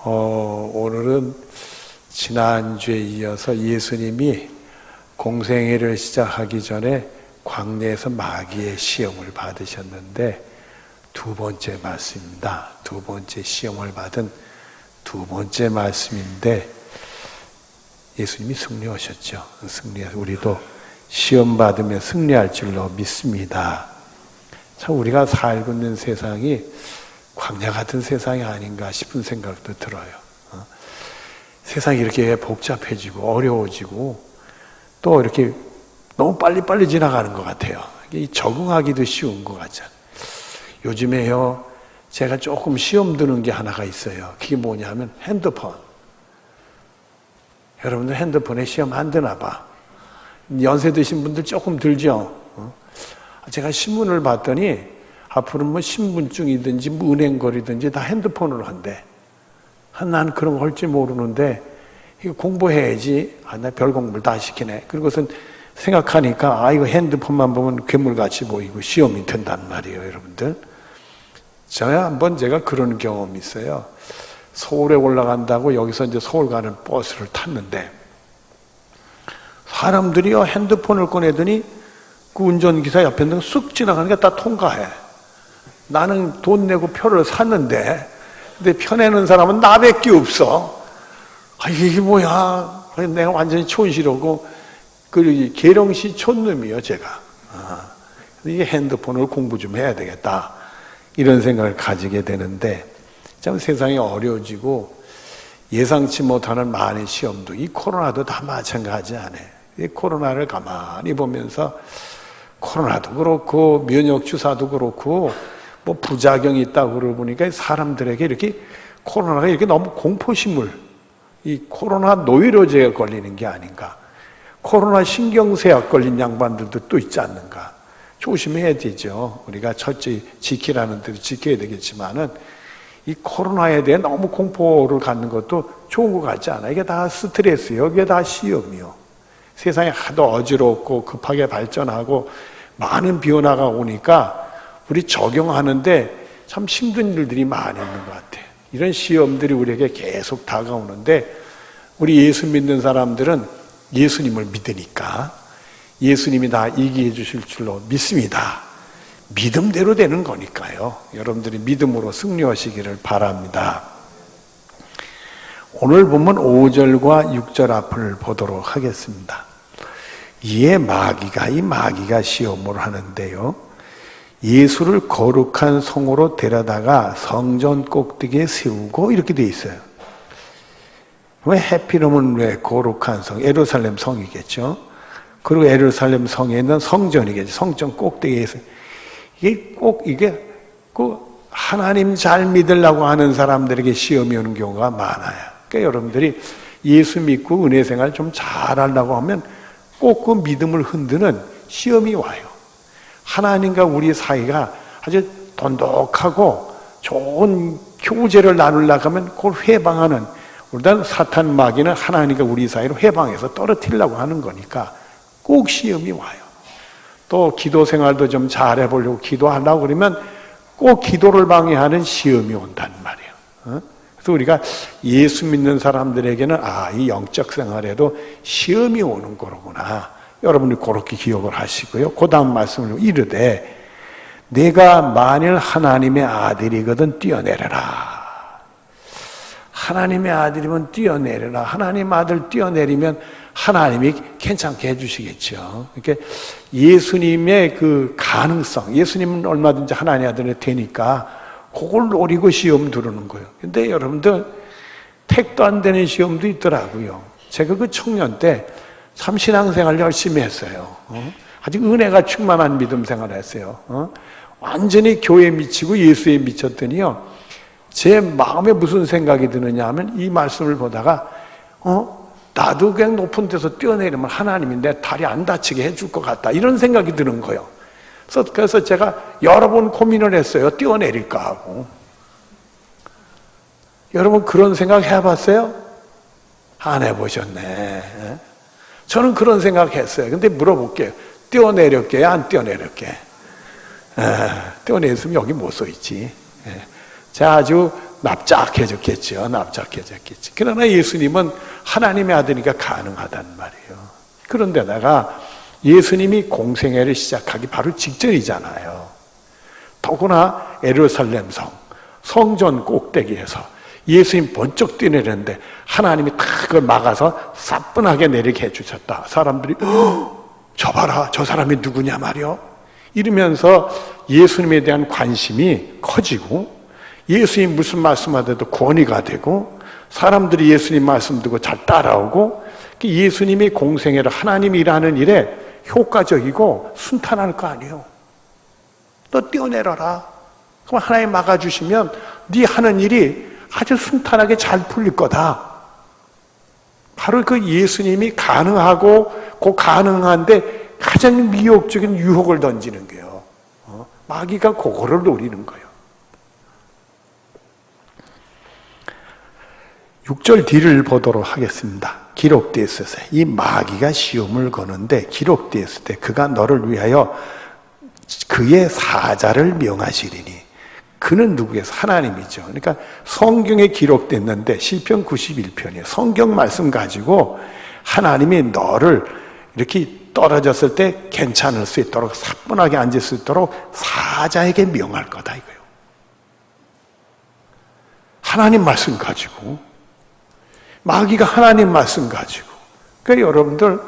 오늘은 지난주에 이어서 예수님이 공생애를 시작하기 전에 광야에서 마귀의 시험을 받으셨는데 두 번째 말씀입니다. 두 번째 시험을 받은 두 번째 말씀인데 예수님이 승리하셨죠. 승리해서 우리도 시험 받으며 승리할 줄로 믿습니다. 참 우리가 살고 있는 세상이 광야 같은 세상이 아닌가 싶은 생각도 들어요. 세상이 이렇게 복잡해지고 어려워지고 또 이렇게 너무 빨리빨리 지나가는 것 같아요. 적응하기도 쉬운 것 같잖아요. 요즘에요, 제가 조금 시험 드는 게 하나가 있어요. 그게 뭐냐면 핸드폰. 여러분들 핸드폰에 시험 안 드나 봐. 연세 드신 분들 조금 들죠? 제가 신문을 봤더니 앞으로는 뭐 신분증이든지 뭐 은행거리든지 다 핸드폰으로 한대. 난 그런 거 할 줄 모르는데 이거 공부해야지. 나 별 공부를 다 시키네. 그리고선 생각하니까 이거 핸드폰만 보면 괴물같이 보이고 시험이 된단 말이에요, 여러분들. 제가 그런 경험이 있어요. 서울에 올라간다고 여기서 이제 서울 가는 버스를 탔는데 사람들이요 핸드폰을 꺼내더니 그 운전기사 옆에 있는 거 쑥 지나가는 게 다 통과해. 나는 돈 내고 표를 샀는데 근데 펴내는 사람은 나밖에 없어. 이게 뭐야. 내가 완전히 촌스러우고 그 계령시 촌놈이요 제가. 이게 핸드폰을 공부 좀 해야 되겠다 이런 생각을 가지게 되는데 참 세상이 어려워지고 예상치 못하는 많은 시험도 이 코로나도 다 마찬가지 않아요. 이 코로나를 가만히 보면서 코로나도 그렇고 면역 주사도 그렇고 뭐 부작용이 있다고 그러고 보니까 사람들에게 이렇게 코로나가 이렇게 너무 공포심을 이 코로나 노이로제에 걸리는 게 아닌가. 코로나 신경쇠약 걸린 양반들도 또 있지 않는가. 조심해야 되죠. 우리가 철저히 지키라는 대로 지켜야 되겠지만은 이 코로나에 대해 너무 공포를 갖는 것도 좋은 것 같지 않아요. 이게 다 스트레스예요. 이게 다 시험이요. 세상이 하도 어지럽고 급하게 발전하고 많은 변화가 오니까 우리 적용하는데 참 힘든 일들이 많이 있는 것 같아요. 이런 시험들이 우리에게 계속 다가오는데 우리 예수 믿는 사람들은 예수님을 믿으니까 예수님이 다 이기해 주실 줄로 믿습니다. 믿음대로 되는 거니까요. 여러분들이 믿음으로 승리하시기를 바랍니다. 오늘 보면 5절과 6절 앞을 보도록 하겠습니다. 이 마귀가 시험을 하는데요. 예수를 거룩한 성으로 데려다가 성전 꼭대기에 세우고 이렇게 돼 있어요. 왜 해피름은 왜 거룩한 성, 예루살렘 성이겠죠. 그리고 예루살렘 성에 있는 성전이겠죠. 성전 꼭대기에서 이게 하나님 잘 믿으려고 하는 사람들에게 시험이 오는 경우가 많아요. 그러니까 여러분들이 예수 믿고 은혜 생활 좀 잘하려고 하면 꼭 그 믿음을 흔드는 시험이 와요. 하나님과 우리 사이가 아주 돈독하고 좋은 교제를 나누려고 하면 그걸 회방하는, 일단 사탄 마귀는 하나님과 우리 사이로 회방해서 떨어뜨리려고 하는 거니까 꼭 시험이 와요. 또 기도 생활도 좀 잘해보려고 기도하려고 그러면 꼭 기도를 방해하는 시험이 온단 말이에요. 그래서 우리가 예수 믿는 사람들에게는 이 영적 생활에도 시험이 오는 거로구나. 여러분이 그렇게 기억을 하시고요. 그 다음 말씀을 이르되 내가 만일 하나님의 아들이거든 뛰어내려라. 하나님의 아들이면 뛰어내려라. 하나님 아들 뛰어내리면 하나님이 괜찮게 해주시겠죠. 그러니까 예수님의 그 가능성, 예수님은 얼마든지 하나님의 아들이 되니까 그걸 노리고 시험 두르는 거예요. 근데 여러분들 택도 안 되는 시험도 있더라고요. 제가 그 청년 때 참 신앙생활 열심히 했어요. 아직 은혜가 충만한 믿음 생활을 했어요. 완전히 교회에 미치고 예수에 미쳤더니요. 제 마음에 무슨 생각이 드느냐 하면 이 말씀을 보다가 나도 그냥 높은 데서 뛰어내리면 하나님이 내 다리 안 다치게 해줄 것 같다. 이런 생각이 드는 거예요. 그래서 제가 여러 번 고민을 했어요. 뛰어내릴까 하고. 여러분 그런 생각 해봤어요? 안 해보셨네. 저는 그런 생각 했어요. 근데 물어볼게요. 뛰어내렸게 안 뛰어내렸게? 뛰어내렸으면 여기 못 서 있지. 제가 아주 납작해졌겠죠. 납작해졌겠지. 그러나 예수님은 하나님의 아들이니까 가능하단 말이에요. 그런데다가 예수님이 공생애를 시작하기 바로 직전이잖아요. 더구나 예루살렘 성전 꼭대기에서 예수님 번쩍 뛰내렸는데 하나님이 다 그걸 막아서 사뿐하게 내리게 해주셨다. 사람들이 저 봐라, 저 사람이 누구냐 말이요. 이러면서 예수님에 대한 관심이 커지고 예수님 무슨 말씀하셔도 권위가 되고 사람들이 예수님 말씀 듣고 잘 따라오고 예수님이 공생애를 하나님이 일하는 일에 효과적이고 순탄할 거 아니에요. 너 뛰어내려라. 그럼 하나님 막아주시면 네 하는 일이 아주 순탄하게 잘 풀릴 거다. 바로 그 예수님이 가능하고 그 가능한데 가장 미혹적인 유혹을 던지는 거예요. 마귀가 그거를 노리는 거예요. 6절 뒤를 보도록 하겠습니다. 기록되어 있어서 이 마귀가 시험을 거는데 기록되어 있을 때 그가 너를 위하여 그의 사자를 명하시리니 그는 누구에서? 하나님이죠. 그러니까 성경에 기록됐는데 시편 91편이에요. 성경 말씀 가지고 하나님이 너를 이렇게 떨어졌을 때 괜찮을 수 있도록 사뿐하게 앉을 수 있도록 사자에게 명할 거다 이거예요. 하나님 말씀 가지고 마귀가 하나님 말씀 가지고 그러니까 여러분들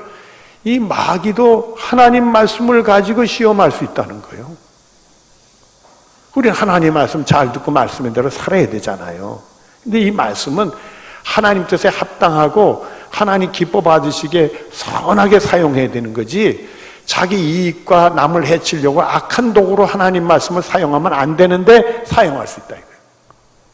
이 마귀도 하나님 말씀을 가지고 시험할 수 있다는 거예요. 우리는 하나님 말씀 잘 듣고 말씀인 대로 살아야 되잖아요. 근데 이 말씀은 하나님 뜻에 합당하고 하나님 기뻐 받으시게 선하게 사용해야 되는 거지 자기 이익과 남을 해치려고 악한 도구로 하나님 말씀을 사용하면 안 되는데 사용할 수 있다 이거예요.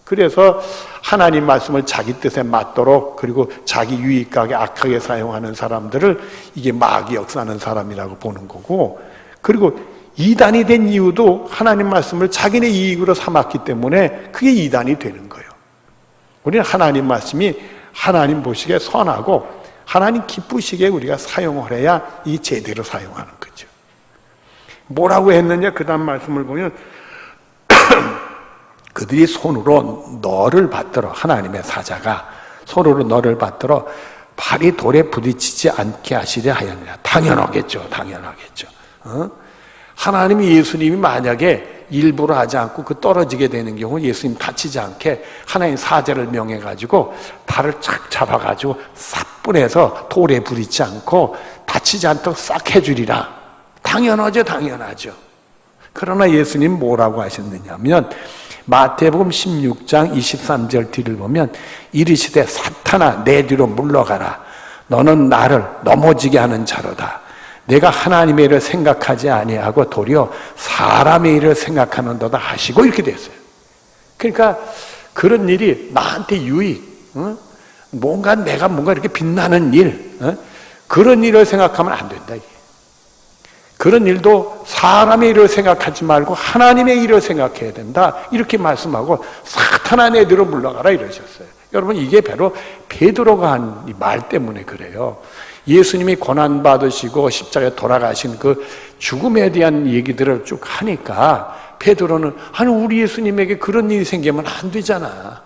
그래서 하나님 말씀을 자기 뜻에 맞도록 그리고 자기 유익하게 악하게 사용하는 사람들을 이게 마귀 역사하는 사람이라고 보는 거고 그리고 이단이 된 이유도 하나님 말씀을 자기네 이익으로 삼았기 때문에 그게 이단이 되는 거예요. 우리는 하나님 말씀이 하나님 보시기에 선하고 하나님 기쁘시기에 우리가 사용을 해야 이 제대로 사용하는 거죠. 뭐라고 했느냐 그 다음 말씀을 보면 그들이 손으로 너를 받들어 하나님의 사자가 손으로 너를 받들어 발이 돌에 부딪히지 않게 하시려 하였느냐. 당연하겠죠. 당연하겠죠. 하나님이 예수님이 만약에 일부러 하지 않고 그 떨어지게 되는 경우 예수님 다치지 않게 하나님 사자를 명해가지고 발을 착 잡아가지고 사뿐해서 돌에 부딪히지 않고 다치지 않도록 싹 해주리라. 당연하죠. 당연하죠. 그러나 예수님 뭐라고 하셨느냐면 마태복음 16장 23절 뒤를 보면 이르시되 사탄아 내 뒤로 물러가라. 너는 나를 넘어지게 하는 자로다. 내가 하나님의 일을 생각하지 아니하고 도리어 사람의 일을 생각하는도다 하시고 이렇게 됐어요. 그러니까 그런 일이 나한테 유익, 뭔가 내가 뭔가 이렇게 빛나는 일, 그런 일을 생각하면 안 된다. 그런 일도 사람의 일을 생각하지 말고 하나님의 일을 생각해야 된다. 이렇게 말씀하고 사탄아 내 뒤로 물러가라 이러셨어요. 여러분 이게 바로 베드로가 한 이 말 때문에 그래요. 예수님이 고난받으시고 십자가에 돌아가신 그 죽음에 대한 얘기들을 쭉 하니까 베드로는 아니 우리 예수님에게 그런 일이 생기면 안 되잖아.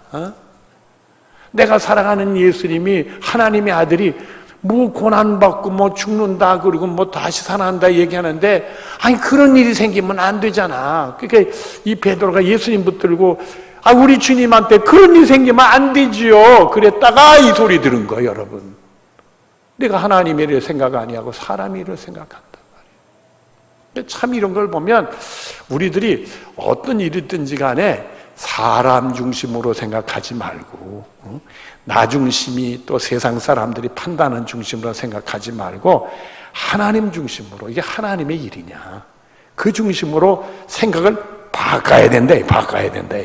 내가 살아가는 예수님이 하나님의 아들이 뭐 고난받고 뭐 죽는다 그리고 뭐 다시 살아난다 얘기하는데 아니 그런 일이 생기면 안 되잖아. 그러니까 이 베드로가 예수님 붙들고 아 우리 주님한테 그런 일이 생기면 안 되지요. 그랬다가 이 소리 들은 거예요 여러분. 내가 하나님의 일을 생각 아니하고 사람의 일을 생각한단 말이에요. 참 이런 걸 보면 우리들이 어떤 일이든지 간에 사람 중심으로 생각하지 말고 나 중심이 또 세상 사람들이 판단하는 중심으로 생각하지 말고 하나님 중심으로 이게 하나님의 일이냐 그 중심으로 생각을 바꿔야 된다. 바꿔야 된다.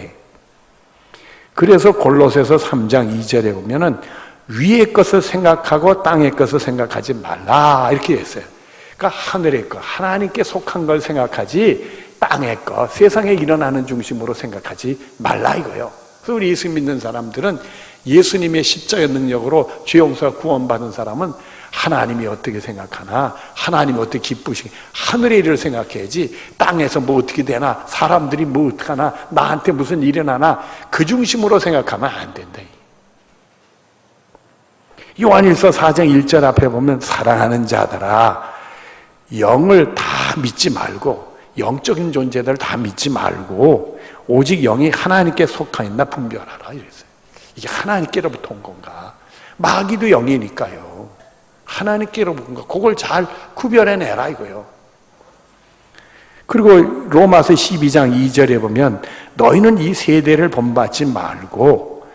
그래서 골로새서 3장 2절에 보면은 위의 것을 생각하고 땅의 것을 생각하지 말라 이렇게 했어요. 그러니까 하늘의 것, 하나님께 속한 걸 생각하지 땅의 것, 세상에 일어나는 중심으로 생각하지 말라 이거예요. 그래서 우리 예수 믿는 사람들은 예수님의 십자가 능력으로 죄 용서가 구원받은 사람은 하나님이 어떻게 생각하나, 하나님이 어떻게 기쁘시게, 하늘의 일을 생각해야지 땅에서 뭐 어떻게 되나, 사람들이 뭐 어떡하나, 나한테 무슨 일이 나나 그 중심으로 생각하면 안 된다. 요한일서 4장 1절 앞에 보면 사랑하는 자들아 영을 다 믿지 말고, 영적인 존재들을 다 믿지 말고 오직 영이 하나님께 속하였나 분별하라 이랬어요. 이게 하나님께로부터 온 건가, 마귀도 영이니까요. 하나님께로부터 온 건가, 그걸 잘 구별해내라 이거요. 그리고 로마서 12장 2절에 보면 너희는 이 세대를 본받지 말고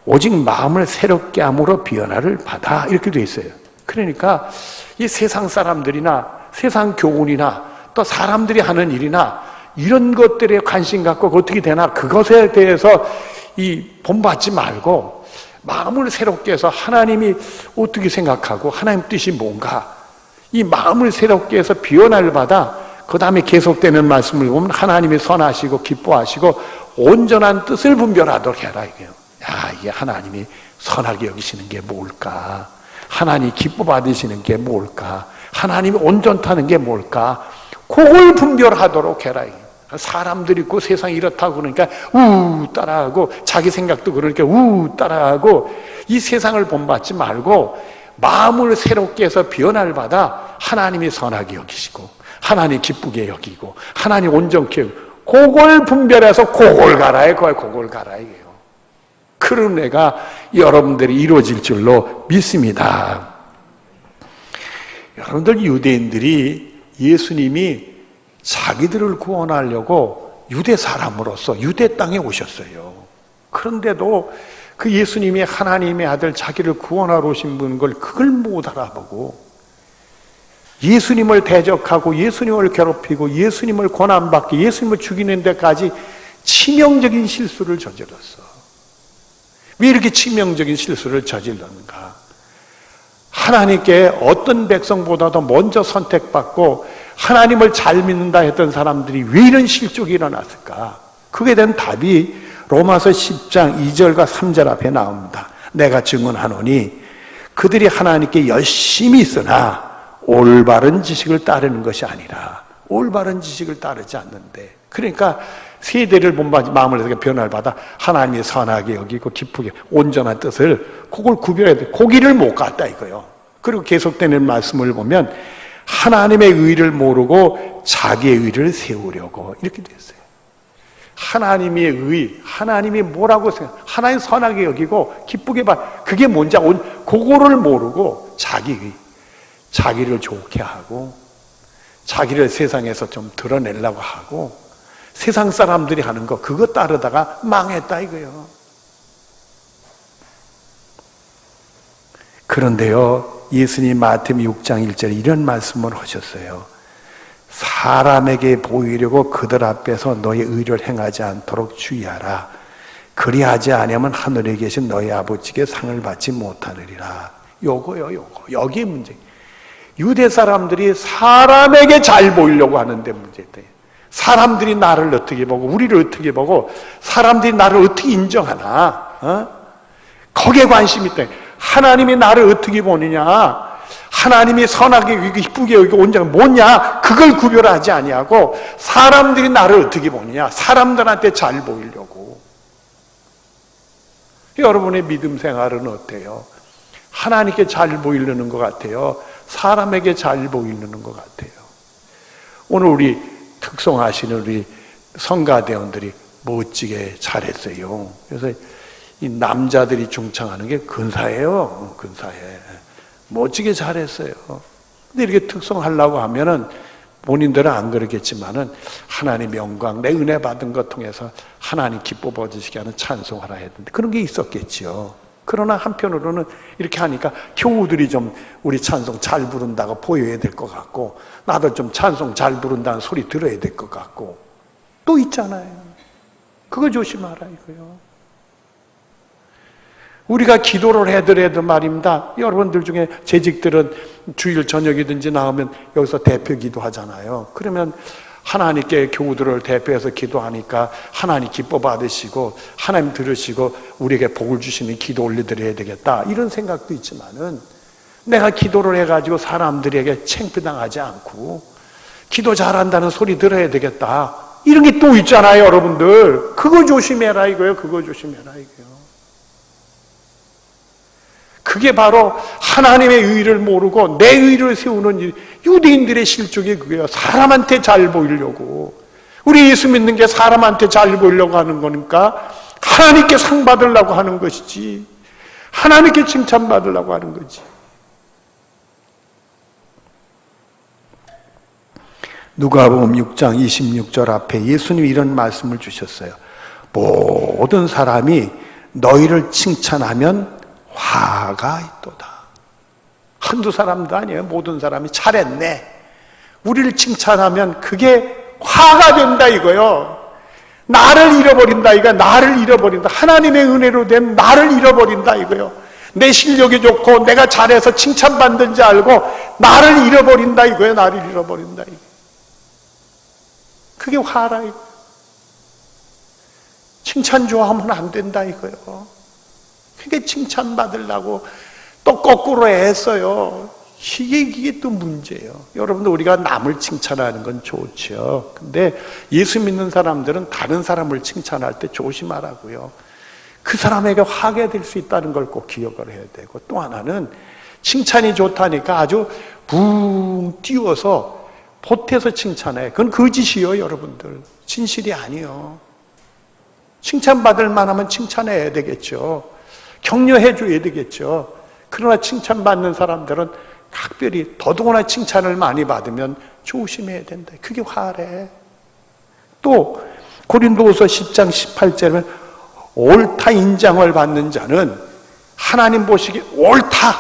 오직 마음을 새롭게 함으로 변화를 받아, 이렇게 돼 있어요. 그러니까 이 세상 사람들이나 세상 교훈이나 또 사람들이 하는 일이나 이런 것들에 관심 갖고 어떻게 되나, 그것에 대해서 본받지 말고 마음을 새롭게 해서 하나님이 어떻게 생각하고 하나님 뜻이 뭔가, 이 마음을 새롭게 해서 변화를 받아 그 다음에 계속되는 말씀을 보면 하나님이 선하시고 기뻐하시고 온전한 뜻을 분별하도록 해라 이게요. 야, 이게 하나님이 선하게 여기시는 게 뭘까, 하나님이 기뻐 받으시는 게 뭘까, 하나님이 온전하는 게 뭘까, 그걸 분별하도록 해라 이게. 사람들이 있고 세상이 이렇다고 그러니까 따라하고, 자기 생각도 그러니까 따라하고, 이 세상을 본받지 말고 마음을 새롭게 해서 변화를 받아 하나님이 선하게 여기시고 하나님 기쁘게 여기고 하나님 온전케 여기고, 그걸 분별해서 그걸 가라 이거예요. 그걸 가라 이게요. 그런 애가 여러분들이 이루어질 줄로 믿습니다. 여러분들, 유대인들이 예수님이 자기들을 구원하려고 유대 사람으로서 유대 땅에 오셨어요. 그런데도 그 예수님이 하나님의 아들, 자기를 구원하러 오신 분인 걸 그걸 못 알아보고 예수님을 대적하고 예수님을 괴롭히고 예수님을 고난받게, 예수님을 죽이는 데까지 치명적인 실수를 저질렀어. 왜 이렇게 치명적인 실수를 저질렀는가? 하나님께 어떤 백성보다도 먼저 선택받고 하나님을 잘 믿는다 했던 사람들이 왜 이런 실족이 일어났을까? 그에 대한 답이 로마서 10장 2절과 3절 앞에 나옵니다. 내가 증언하노니 그들이 하나님께 열심히 있으나 올바른 지식을 따르는 것이 아니라, 올바른 지식을 따르지 않는데, 그러니까 세대를 본받지 마음을 이렇게 변화를 받아 하나님이 선하게 여기고 기쁘게 온전한 뜻을, 그걸 구별해야 돼. 고기를 못 갔다 이거요. 그리고 계속되는 말씀을 보면 하나님의 의를 모르고 자기의 의를 세우려고, 이렇게 됐어요. 하나님의 의, 하나님이 뭐라고 생각, 하나님 선하게 여기고 기쁘게 봐, 그게 뭔지 그거를 모르고 자기 의, 자기를 좋게 하고 자기를 세상에서 좀 드러내려고 하고 세상 사람들이 하는 거 그거 따르다가 망했다 이거요. 그런데요, 예수님 마태복음 6장 1절에 이런 말씀을 하셨어요. 사람에게 보이려고 그들 앞에서 너의 의를 행하지 않도록 주의하라. 그리하지 않으면 하늘에 계신 너희 아버지께 상을 받지 못하느리라. 요거요, 요거. 여기에 문제. 유대 사람들이 사람에게 잘 보이려고 하는데 문제다. 사람들이 나를 어떻게 보고 우리를 어떻게 보고 사람들이 나를 어떻게 인정하나, 거기에 관심이 있다. 하나님이 나를 어떻게 보느냐, 하나님이 선하게 여기고 기쁘게 여기고 온전히 뭐냐, 그걸 구별하지 아니하고 사람들이 나를 어떻게 보느냐, 사람들한테 잘 보이려고. 여러분의 믿음 생활은 어때요? 하나님께 잘 보이려는 것 같아요? 사람에게 잘 보이려는 것 같아요? 오늘 우리 특송하시는 우리 성가대원들이 멋지게 잘했어요. 그래서 이 남자들이 중창하는 게 근사해요. 근사해. 멋지게 잘했어요. 근데 이렇게 특송하려고 하면은 본인들은 안 그러겠지만은 하나님의 영광, 내 은혜 받은 것 통해서 하나님 기뻐 받으시게 하는 찬송하라 했는데 그런 게 있었겠죠. 그러나 한편으로는 이렇게 하니까 교우들이 좀 우리 찬송 잘 부른다고 보여야 될 것 같고, 나도 좀 찬송 잘 부른다는 소리 들어야 될 것 같고, 또 있잖아요. 그거 조심하라 이거요. 우리가 기도를 해더라도 말입니다. 여러분들 중에 재직들은 주일 저녁이든지 나오면 여기서 대표 기도하잖아요. 그러면 하나님께 교우들을 대표해서 기도하니까 하나님 기뻐 받으시고 하나님 들으시고 우리에게 복을 주시는 기도 올려드려야 되겠다, 이런 생각도 있지만은 내가 기도를 해가지고 사람들에게 창피당하지 않고 기도 잘한다는 소리 들어야 되겠다. 이런 게 또 있잖아요, 여러분들. 그거 조심해라 이거예요. 그거 조심해라 이거예요. 그게 바로 하나님의 의를 모르고 내 의를 세우는 유대인들의 실족이 그게요. 사람한테 잘 보이려고. 우리 예수 믿는 게 사람한테 잘 보이려고 하는 거니까 하나님께 상 받으려고 하는 것이지, 하나님께 칭찬받으려고 하는 거지. 누가복음 6장 26절 앞에 예수님이 이런 말씀을 주셨어요. 모든 사람이 너희를 칭찬하면 화가 있도다. 한두 사람도 아니에요. 모든 사람이 잘했네, 우리를 칭찬하면 그게 화가 된다 이거요. 나를 잃어버린다 이거. 나를 잃어버린다. 하나님의 은혜로 된 나를 잃어버린다 이거요. 내 실력이 좋고 내가 잘해서 칭찬받는 줄 알고 나를 잃어버린다 이거예요. 나를 잃어버린다 이거. 그게 화라 이거. 칭찬 좋아하면 안 된다 이거요. 그게 칭찬받으려고 또 거꾸로 했어요. 이게 또 문제예요. 여러분들, 우리가 남을 칭찬하는 건 좋죠. 근데 예수 믿는 사람들은 다른 사람을 칭찬할 때 조심하라고요. 그 사람에게 화가 될 수 있다는 걸 꼭 기억을 해야 되고, 또 하나는 칭찬이 좋다니까 아주 붕 띄워서 보태서 칭찬해. 그건 거짓이요, 여러분들. 진실이 아니요. 칭찬받을 만하면 칭찬해야 되겠죠. 격려해 줘야 되겠죠. 그러나 칭찬받는 사람들은 각별히 더더구나 칭찬을 많이 받으면 조심해야 된다. 그게 화래. 또 고린도후서 10장 18절에 옳다 인정을 받는 자는 하나님 보시기에 옳다,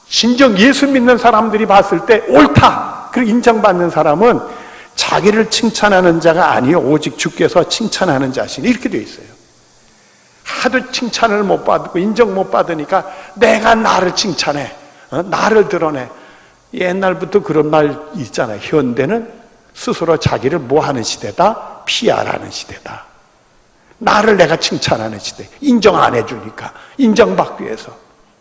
진정 예수 믿는 사람들이 봤을 때 옳다 그리고 인정받는 사람은 자기를 칭찬하는 자가 아니요 오직 주께서 칭찬하는 자시니, 이렇게 되어 있어요. 하도 칭찬을 못 받고 인정 못 받으니까 내가 나를 칭찬해, 나를 드러내. 옛날부터 그런 말 있잖아요. 현대는 스스로 자기를 뭐 하는 시대다? PR하는 시대다. 나를 내가 칭찬하는 시대. 인정 안 해주니까, 인정받기 위해서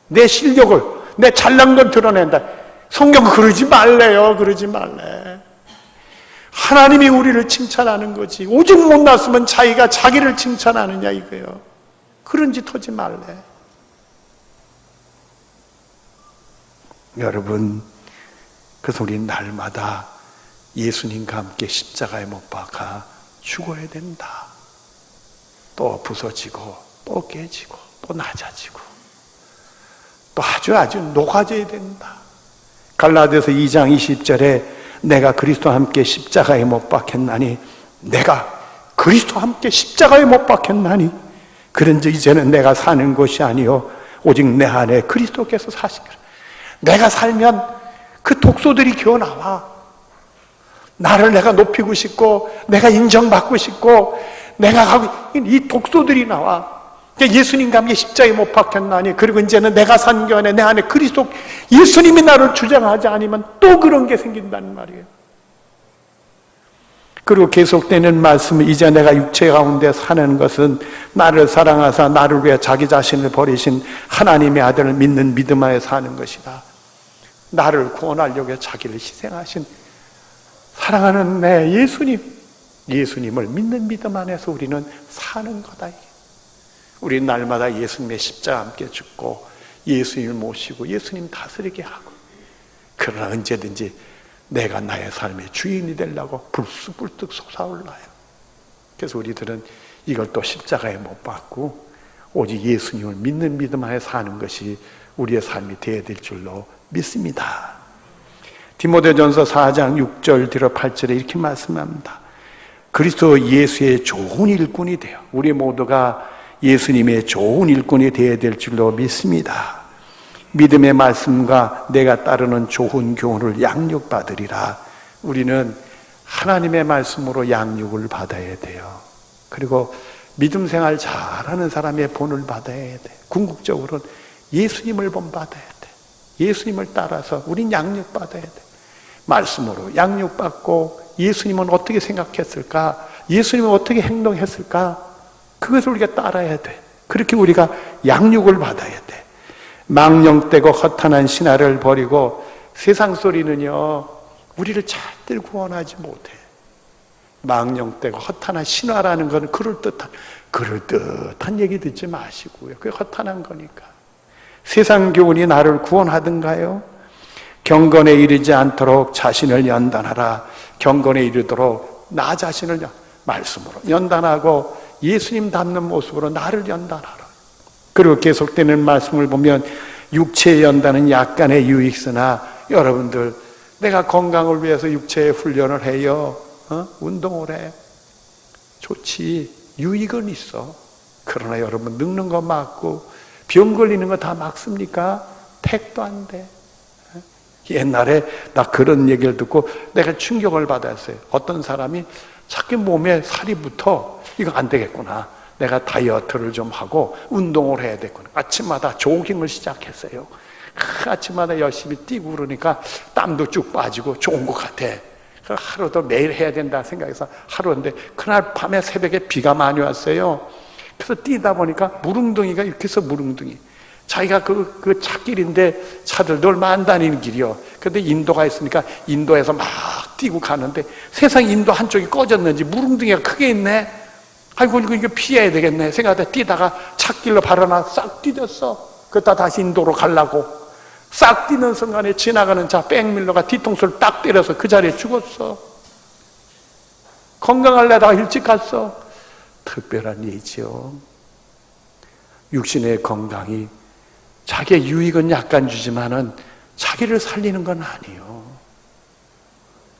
내 실력을, 내 잘난 걸 드러낸다. 성경은 그러지 말래요. 그러지 말래. 하나님이 우리를 칭찬하는 거지. 오직 못났으면 자기가 자기를 칭찬하느냐 이거예요. 그런 짓 하지 말래. 여러분, 그래서 우리는 날마다 예수님과 함께 십자가에 못 박아 죽어야 된다. 또 부서지고 또 깨지고 또 낮아지고 또 아주 녹아져야 된다. 갈라디아서 2장 20절에 내가 그리스도와 함께 십자가에 못 박혔나니, 내가 그리스도와 함께 십자가에 못 박혔나니 그런즉 이제는 내가 사는 것이 아니요 오직 내 안에 그리스도께서 사시기를. 내가 살면 그 독소들이 기어 나와. 나를 내가 높이고 싶고 내가 인정받고 싶고 내가 하고, 이 독소들이 나와. 예수님과 함께 십자가에 못 박혔나니 그리고 이제는 내가 산 게 아니라 내 안에 그리스도, 예수님이 나를 주장하지 않으면 또 그런 게 생긴다는 말이에요. 그리고 계속되는 말씀은 이제 내가 육체 가운데 사는 것은 나를 사랑하사 나를 위해 자기 자신을 버리신 하나님의 아들을 믿는 믿음 안에 사는 것이다. 나를 구원하려고 자기를 희생하신 사랑하는 내 예수님을 믿는 믿음 안에서 우리는 사는 거다. 우리는 날마다 예수님의 십자가 함께 죽고 예수님을 모시고 예수님 다스리게 하고, 그러나 언제든지 내가 나의 삶의 주인이 되려고 불쑥불쑥 솟아올라요. 그래서 우리들은 이걸 또 십자가에 못 박고 오직 예수님을 믿는 믿음 안에 사는 것이 우리의 삶이 되어야 될 줄로 믿습니다. 디모데전서 4장 6절 뒤로 8절에 이렇게 말씀합니다. 그리스도 예수의 좋은 일꾼이 되어 우리 모두가 예수님의 좋은 일꾼이 되어야 될 줄로 믿습니다. 믿음의 말씀과 내가 따르는 좋은 교훈을 양육받으리라. 우리는 하나님의 말씀으로 양육을 받아야 돼요. 그리고 믿음 생활 잘하는 사람의 본을 받아야 돼. 궁극적으로는 예수님을 본받아야 돼. 예수님을 따라서 우린 양육받아야 돼. 말씀으로 양육받고 예수님은 어떻게 생각했을까? 예수님은 어떻게 행동했을까? 그것을 우리가 따라야 돼. 그렇게 우리가 양육을 받아야 돼. 망령되고 허탄한 신화를 버리고 세상 소리는요 우리를 절대 구원하지 못해. 망령되고 허탄한 신화라는 것은 그럴듯한 얘기 듣지 마시고요. 그게 허탄한 거니까. 세상 교훈이 나를 구원하든가요? 경건에 이르지 않도록 자신을 연단하라. 경건에 이르도록 나 자신을 말씀으로 연단하고 예수님 닮는 모습으로 나를 연단하라. 그리고 계속되는 말씀을 보면 육체의 연단은 약간의 유익으나 여러분들 내가 건강을 위해서 육체의 훈련을 해요. 운동을 해. 좋지. 유익은 있어. 그러나 여러분 늙는 거 맞고 병 걸리는 거 다 막습니까? 택도 안 돼. 옛날에 나 그런 얘기를 듣고 내가 충격을 받았어요. 어떤 사람이 자기 몸에 살이 붙어. 이거 안 되겠구나. 내가 다이어트를 좀 하고 운동을 해야 되겠구나. 아침마다 조깅을 시작했어요. 아침마다 열심히 뛰고 그러니까 땀도 쭉 빠지고 좋은 것 같아. 하루도 매일 해야 된다 생각해서 하루인데 그날 밤에 새벽에 비가 많이 왔어요. 그래서 뛰다 보니까 무릉둥이가 이렇게 해서 무릉둥이. 자기가 그 찻길인데 차들도 얼마 안 다니는 길이요. 그런데 인도가 있으니까 인도에서 막 뛰고 가는데 세상 인도 한쪽이 꺼졌는지 무릉둥이가 크게 있네. 아이고 이거 피해야 되겠네 생각하다 뛰다가 찻길로 바로 싹 뛰었어. 그러다 다시 인도로 가려고 싹 뛰는 순간에 지나가는 차 백밀러가 뒤통수를 딱 때려서 그 자리에 죽었어. 건강하려다가 일찍 갔어. 특별한 예지요. 육신의 건강이 자기의 유익은 약간 주지만은 자기를 살리는 건 아니에요.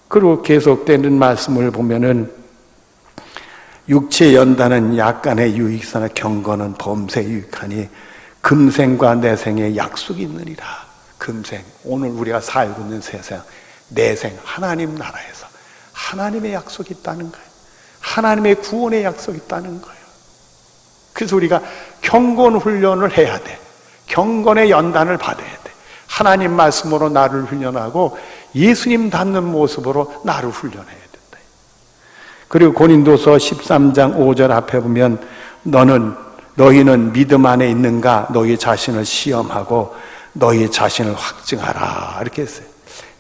그리고 계속되는 말씀을 보면은 육체 연단은 약간의 유익사나 경건은 범세 유익하니 금생과 내생의 약속이 있느니라. 금생, 오늘 우리가 살고 있는 세상, 내생, 하나님 나라에서 하나님의 약속이 있다는 거예요. 하나님의 구원의 약속이 있다는 거예요. 그래서 우리가 경건 훈련을 해야 돼. 경건의 연단을 받아야 돼. 하나님 말씀으로 나를 훈련하고 예수님 닮는 모습으로 나를 훈련해야 된다. 그리고 고린도서 13장 5절 앞에 보면 너희는 믿음 안에 있는가? 너희 자신을 시험하고 너희 자신을 확증하라. 이렇게 했어요.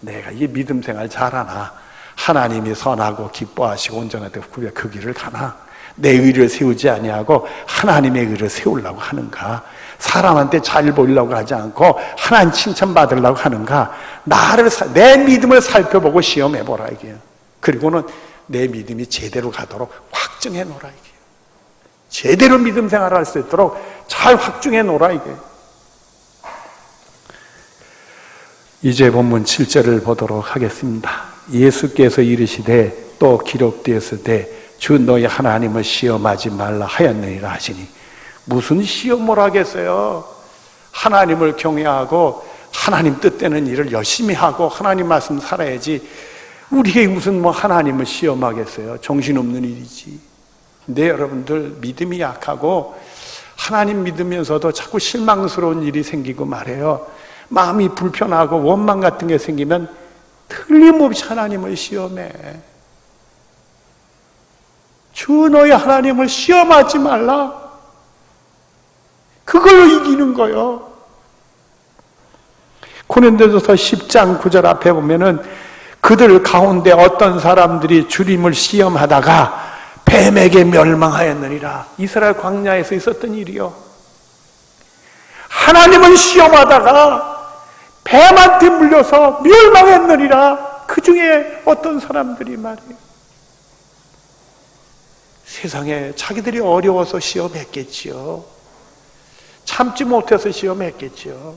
내가 이 믿음 생활 잘하나? 하나님이 선하고 기뻐하시고 온전하되 그 길을 가나? 내 의를 세우지 아니하고 하나님의 의를 세우려고 하는가? 사람한테 잘 보이려고 하지 않고 하나님 칭찬받으려고 하는가? 내 믿음을 살펴보고 시험해보라 이게요. 그리고는 내 믿음이 제대로 가도록 확증해 놓으라 이게요. 제대로 믿음 생활을 할 수 있도록 잘 확증해 놓으라 이게요. 이제 본문 7절을 보도록 하겠습니다. 예수께서 이르시되 또 기록되었으되 주 너희 하나님을 시험하지 말라 하였느니라 하시니 무슨 시험을 하겠어요? 하나님을 경외하고 하나님 뜻되는 일을 열심히 하고 하나님 말씀 살아야지 우리에게 무슨 하나님을 시험하겠어요? 정신없는 일이지. 근데 여러분들 믿음이 약하고 하나님 믿으면서도 자꾸 실망스러운 일이 생기고 말해요. 마음이 불편하고 원망 같은 게 생기면 틀림없이 하나님을 시험해. 주 너희 하나님을 시험하지 말라. 그걸로 이기는 거요. 고린도전서 10장 9절 앞에 보면은 그들 가운데 어떤 사람들이 주님을 시험하다가 뱀에게 멸망하였느니라. 이스라엘 광야에서 있었던 일이요. 하나님을 시험하다가 뱀한테 물려서 멸망했느니라. 그 중에 어떤 사람들이 말이에요. 세상에 자기들이 어려워서 시험했겠지요. 참지 못해서 시험했겠지요.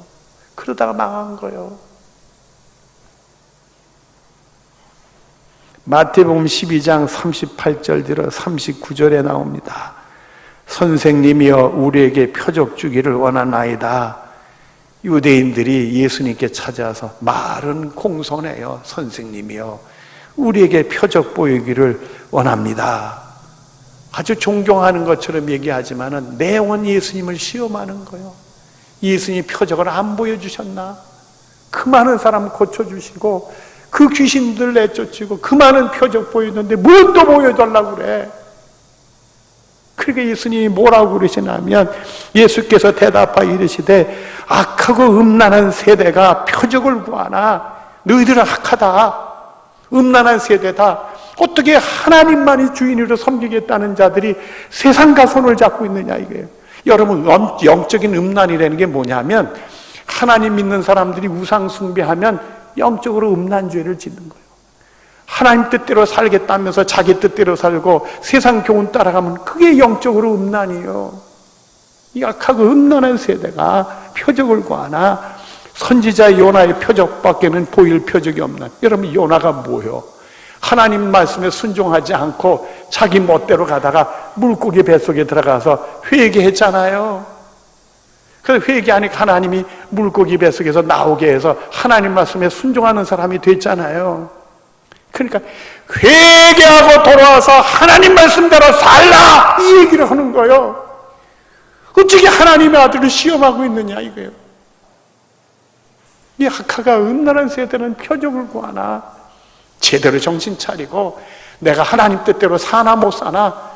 그러다가 망한 거예요. 마태복음 12장 38절 들어 39절에 나옵니다. 선생님이여 우리에게 표적 주기를 원하나이다. 유대인들이 예수님께 찾아와서 말은 공손해요. 선생님이여 우리에게 표적 보이기를 원합니다. 아주 존경하는 것처럼 얘기하지만은 내용은 예수님을 시험하는 거예요. 예수님이 표적을 안 보여주셨나? 그 많은 사람 고쳐주시고 그 귀신들 내쫓고 그 많은 표적 보이는데 뭘 또 보여달라고 그래? 그 그러니까 예수님이 뭐라고 그러시냐면, 예수께서 대답하여 이르시되 악하고 음란한 세대가 표적을 구하나 너희들은 악하다. 음란한 세대다. 어떻게 하나님만이 주인으로 섬기겠다는 자들이 세상과 손을 잡고 있느냐 이거예요. 여러분, 영적인 음란이라는 게 뭐냐면, 하나님 믿는 사람들이 우상 숭배하면 영적으로 음란죄를 짓는 거예요. 하나님 뜻대로 살겠다면서 자기 뜻대로 살고 세상 교훈 따라가면 그게 영적으로 음란이에요. 이 악하고 음란한 세대가 표적을 구하나 선지자 요나의 표적밖에는 보일 표적이 없는. 여러분, 요나가 뭐예요? 하나님 말씀에 순종하지 않고 자기 멋대로 가다가 물고기 뱃속에 들어가서 회개했잖아요. 그래서 회개하니까 하나님이 물고기 뱃속에서 나오게 해서 하나님 말씀에 순종하는 사람이 됐잖아요. 그러니까 회개하고 돌아와서 하나님 말씀대로 살라, 이 얘기를 하는 거예요. 어떻게 하나님의 아들을 시험하고 있느냐 이거예요. 이 악하가 음란한 세대는 표적을 구하나 제대로 정신 차리고 내가 하나님 뜻대로 사나 못 사나,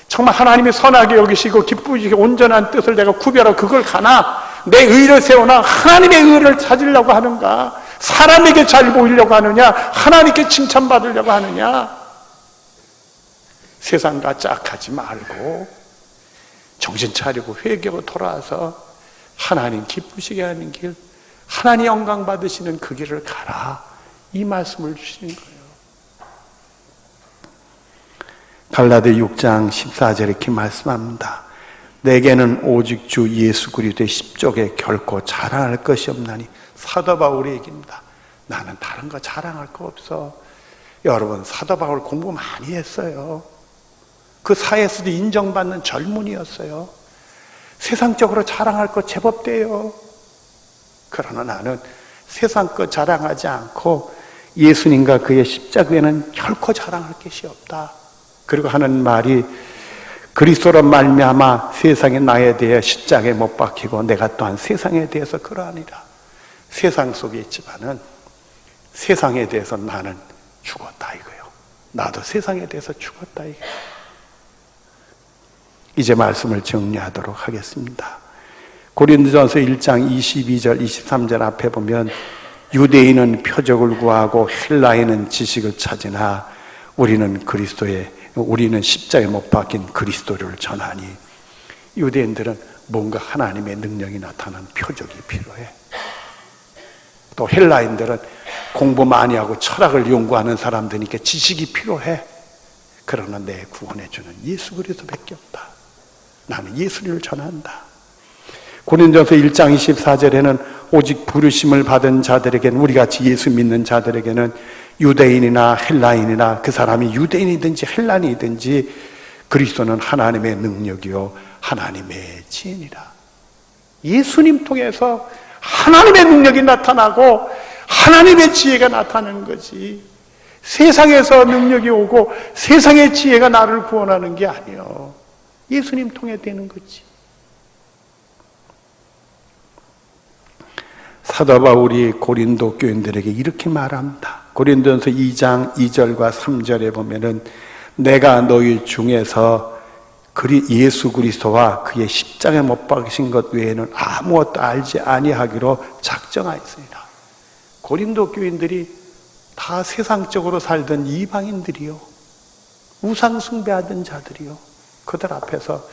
정말 하나님이 선하게 여기시고 기쁘시게 온전한 뜻을 내가 구별하고 그걸 가나, 내 의를 세우나 하나님의 의를 찾으려고 하는가, 사람에게 잘 보이려고 하느냐, 하나님께 칭찬받으려고 하느냐. 세상과 짝하지 말고 정신 차리고 회개하고 돌아와서 하나님 기쁘시게 하는 길, 하나님 영광 받으시는 그 길을 가라, 이 말씀을 주시는 거예요. 갈라디아 6장 14절에 이렇게 말씀합니다. 내게는 오직 주 예수 그리스도의 십자가에 결코 자랑할 것이 없나니. 사도 바울의 얘기입니다. 나는 다른 거 자랑할 거 없어. 여러분, 사도 바울 공부 많이 했어요. 그 사회에서도 인정받는 젊은이였어요. 세상적으로 자랑할 거 제법 돼요. 그러나 나는 세상 거 자랑하지 않고 예수님과 그의 십자가에는 결코 자랑할 것이 없다. 그리고 하는 말이, 그리스도로 말미암아 세상에 나에 대해 십자가에 못 박히고 내가 또한 세상에 대해서 그러하니라. 세상 속에 있지만은 세상에 대해서 나는 죽었다 이거예요. 나도 세상에 대해서 죽었다 이거예요. 이제 말씀을 정리하도록 하겠습니다. 고린도전서 1장 22절 23절 앞에 보면, 유대인은 표적을 구하고 헬라인은 지식을 찾으나 우리는 십자가에 못 박힌 그리스도를 전하니. 유대인들은 뭔가 하나님의 능력이 나타나는 표적이 필요해. 또 헬라인들은 공부 많이 하고 철학을 연구하는 사람들이니까 지식이 필요해. 그러나 내 구원해주는 예수 그리스도밖에 없다. 나는 예수를 전한다. 고린도전서 1장 24절에는 오직 부르심을 받은 자들에게는, 우리같이 예수 믿는 자들에게는 유대인이나 헬라인이나 그 사람이 유대인이든지 헬라인이든지 그리스도는 하나님의 능력이요 하나님의 지혜니라. 예수님 통해서 하나님의 능력이 나타나고 하나님의 지혜가 나타나는 거지, 세상에서 능력이 오고 세상의 지혜가 나를 구원하는 게 아니에요. 예수님 통해 되는 거지. 사도 바울이 고린도 교인들에게 이렇게 말합니다. 고린도전서 2장 2절과 3절에 보면은, 내가 너희 중에서 예수 그리스도와 그의 십자가에 못 박으신 것 외에는 아무것도 알지 아니하기로 작정하였습니다. 고린도 교인들이 다 세상적으로 살던 이방인들이요, 우상 숭배하던 자들이요, 그들 앞에서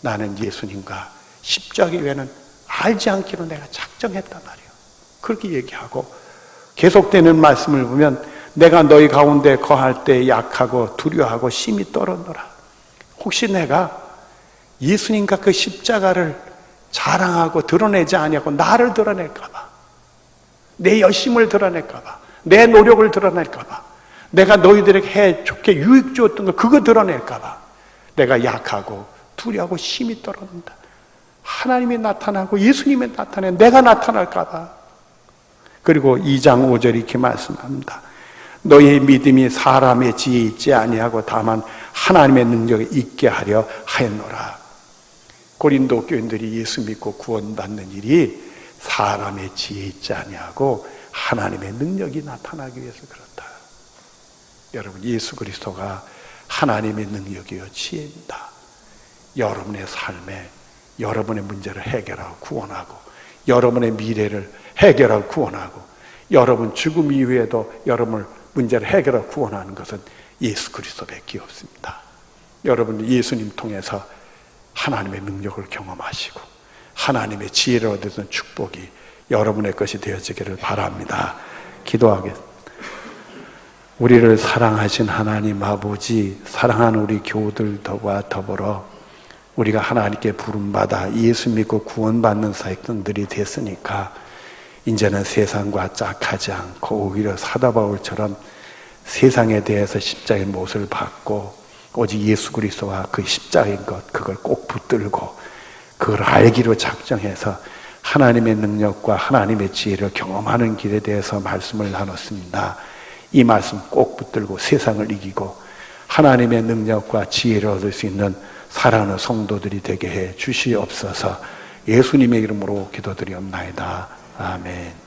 나는 예수님과 십자가 외에는 알지 않기로 내가 작정했단 말이에요. 그렇게 얘기하고 계속되는 말씀을 보면, 내가 너희 가운데 거할 때 약하고 두려워하고 심히 떨었노라. 혹시 내가 예수님과 그 십자가를 자랑하고 드러내지 아니하고 나를 드러낼까 봐, 내 열심을 드러낼까 봐, 내 노력을 드러낼까 봐, 내가 너희들에게 해 좋게 유익 주었던 거 그거 드러낼까 봐 내가 약하고 두려워하고 심히 떨었는다. 하나님이 나타나고 예수님이 나타내 내가 나타날까 봐. 그리고 2장 5절이 이렇게 말씀합니다. 너희의 믿음이 사람의 지혜에 있지 아니하고 다만 하나님의 능력에 있게 하려 하였노라. 고린도 교인들이 예수 믿고 구원받는 일이 사람의 지혜에 있지 아니하고 하나님의 능력이 나타나기 위해서 그렇다. 여러분, 예수 그리스도가 하나님의 능력이요 지혜입니다. 여러분의 삶에 여러분의 문제를 해결하고 구원하고 여러분의 미래를 해결하고 구원하고 여러분 죽음 이후에도 여러분의 문제를 해결하고 구원하는 것은 예수 그리스도밖에 없습니다. 여러분 예수님 통해서 하나님의 능력을 경험하시고 하나님의 지혜를 얻으신 축복이 여러분의 것이 되어지기를 바랍니다. 기도하겠습니다. 우리를 사랑하신 하나님 아버지, 사랑하는 우리 교우들과 더불어 우리가 하나님께 부름받아 예수 믿고 구원받는 사역들이 됐으니까 이제는 세상과 짝하지 않고 오히려 사도 바울처럼 세상에 대해서 십자가의 못을 받고 오직 예수 그리스도와 그 십자가인 것 그걸 꼭 붙들고 그걸 알기로 작정해서 하나님의 능력과 하나님의 지혜를 경험하는 길에 대해서 말씀을 나눴습니다. 이 말씀 꼭 붙들고 세상을 이기고 하나님의 능력과 지혜를 얻을 수 있는 사랑하는 성도들이 되게 해 주시옵소서. 예수님의 이름으로 기도드리옵나이다. 아멘.